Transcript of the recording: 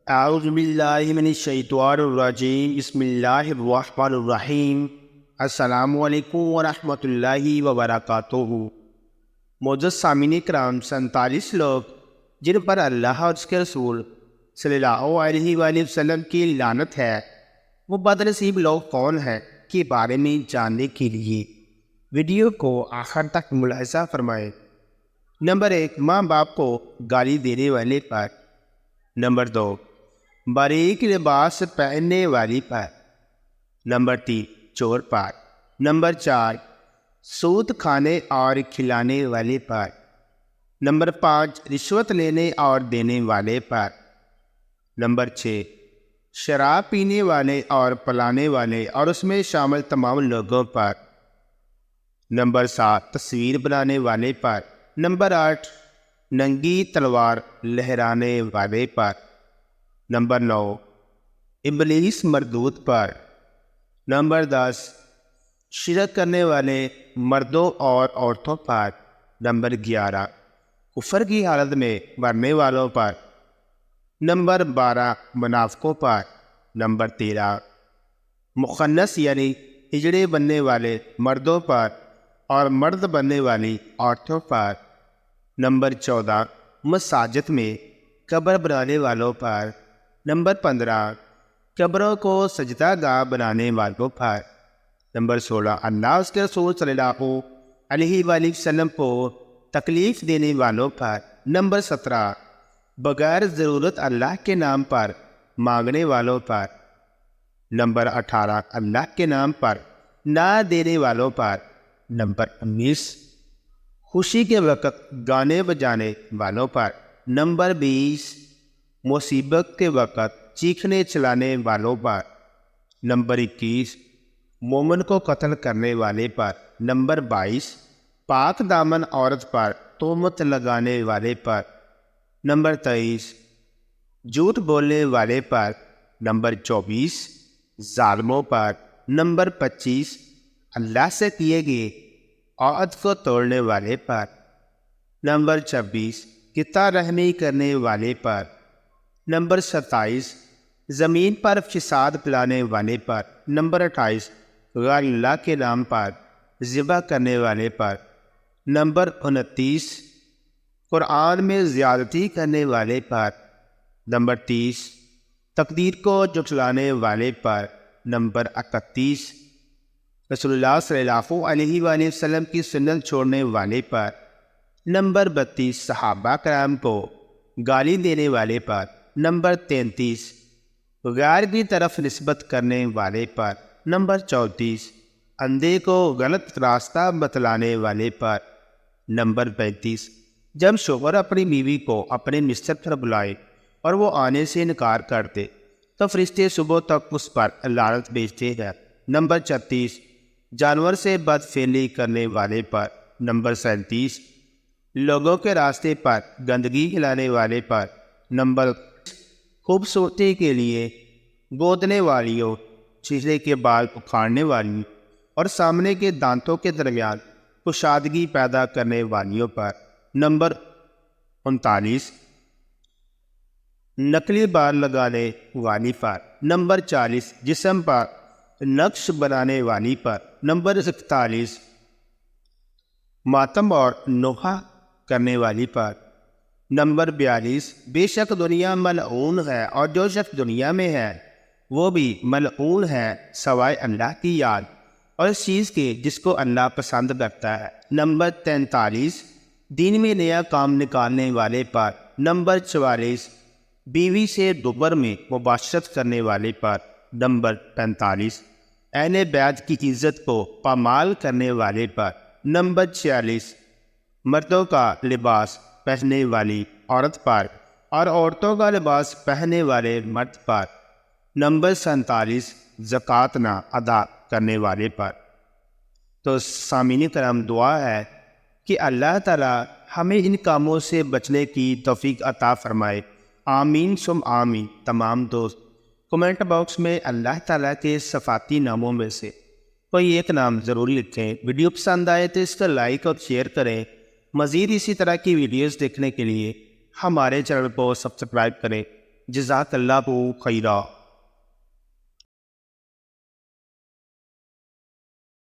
اعوذ باللہ من الشیطان الرجیم بسم اللہ الرحمن الرحیم السلام علیکم ورحمۃ اللہ وبرکاتہ۔ معزز سامعین کرام، 47 لوگ جن پر اللہ اور اس کے رسول صلی اللہ علیہ وآلہ وسلم کی لعنت ہے، وہ بدنصیب لوگ کون ہیں کے بارے میں جاننے کے لیے ویڈیو کو آخر تک ملاحظہ فرمائیں۔ نمبر 1، ماں باپ کو گالی دینے والے پر۔ نمبر 2، باریک لباس پہننے والی پر۔ نمبر 3، چور پر۔ نمبر 4، سود کھانے اور کھلانے والے پر۔ نمبر 5، رشوت لینے اور دینے والے پر۔ نمبر 6، شراب پینے والے اور پلانے والے اور اس میں شامل تمام لوگوں پر۔ نمبر 7، تصویر بنانے والے پر۔ نمبر 8، ننگی تلوار لہرانے والے پر۔ نمبر 9، ابلیس مردود پر۔ نمبر 10، شرک کرنے والے مردوں اور عورتوں پر۔ نمبر 11، کفر کی حالت میں مرنے والوں پر۔ نمبر 12، منافقوں پر۔ نمبر 13، مخنث یعنی ہجڑے بننے والے مردوں پر اور مرد بننے والی عورتوں پر۔ نمبر 14، مساجد میں قبر بنانے والوں پر۔ نمبر 15، قبروں کو سجدہ گاہ بنانے والوں پر۔ نمبر 16، اللہ اس کے رسول صلی اللہ علیہ وآلہ وسلم کو تکلیف دینے والوں پر۔ نمبر 17، بغیر ضرورت اللہ کے نام پر مانگنے والوں پر۔ نمبر 18، اللہ کے نام پر نہ دینے والوں پر۔ نمبر 19، خوشی کے وقت گانے بجانے والوں پر۔ نمبر 20، مصیبت کے وقت چیخنے چلانے والوں پر۔ نمبر 21، مومن کو قتل کرنے والے پر۔ نمبر 22، پاک دامن عورت پر تہمت لگانے والے پر۔ نمبر 23، جھوٹ بولنے والے پر۔ نمبر 24، ظالموں پر۔ نمبر 25، اللہ سے کیے گئے عہد کو توڑنے والے پر۔ نمبر 26، قطع رحمی کرنے والے پر۔ نمبر 27، زمین پر فساد پھیلانے والے پر۔ نمبر 28، غیر اللہ کے نام پر ذبح کرنے والے پر۔ نمبر 29، قرآن میں زیادتی کرنے والے پر۔ نمبر 30، تقدیر کو جھٹلانے والے پر۔ نمبر 31، رسول اللہ صلی اللہ علیہ وآلہ وسلم کی سنت چھوڑنے والے پر۔ نمبر 32، صحابہ کرام کو گالی دینے والے پر۔ نمبر 33، غیر کی طرف نسبت کرنے والے پر۔ نمبر 34، اندھے کو غلط راستہ بتلانے والے پر۔ نمبر 35، جب شوہر اپنی بیوی کو اپنے بستر پر بلائے اور وہ آنے سے انکار کر دے تو فرشتے صبح تک اس پر لعنت بھیجتے ہیں۔ نمبر 36، جانور سے بد فعلی کرنے والے پر۔ نمبر 37، لوگوں کے راستے پر گندگی پھیلانے والے پر۔ نمبر خوبصورتی کے لیے گودنے والیوں، چہرے کے بال اکھاڑنے والیوں اور سامنے کے دانتوں کے درمیان کشادگی پیدا کرنے والیوں پر۔ نمبر 39، نقلی بال لگانے والی پر۔ نمبر 40، جسم پر نقش بنانے والی پر۔ نمبر 41، ماتم اور نوحہ کرنے والی پر۔ نمبر 42، بے شک دنیا ملعون ہے اور جو شخص دنیا میں ہے وہ بھی ملعون ہے سوائے اللہ کی یاد اور اس چیز کے جس کو اللہ پسند کرتا ہے۔ نمبر 43، دین میں نیا کام نکالنے والے پر۔ نمبر 44، بیوی سے دوپہر میں مباشرت کرنے والے پر۔ نمبر 45، اہل بیت کی عزت کو پامال کرنے والے پر۔ نمبر 46، مردوں کا لباس پہننے والی عورت پر اور عورتوں کا لباس پہننے والے مرد پر۔ نمبر 47، زکوٰۃ نہ ادا کرنے والے پر۔ تو سامعین کرام، دعا ہے کہ اللہ تعالیٰ ہمیں ان کاموں سے بچنے کی توفیق عطا فرمائے۔ آمین ثم آمین۔ تمام دوست کمنٹ باکس میں اللہ تعالیٰ کے صفاتی ناموں میں سے کوئی ایک نام ضرور لکھیں۔ ویڈیو پسند آئے تو اس کا لائک اور شیئر کریں۔ مزید اسی طرح کی ویڈیوز دیکھنے کے لیے ہمارے چینل کو سبسکرائب کریں۔ جزاک اللہ خیرہ۔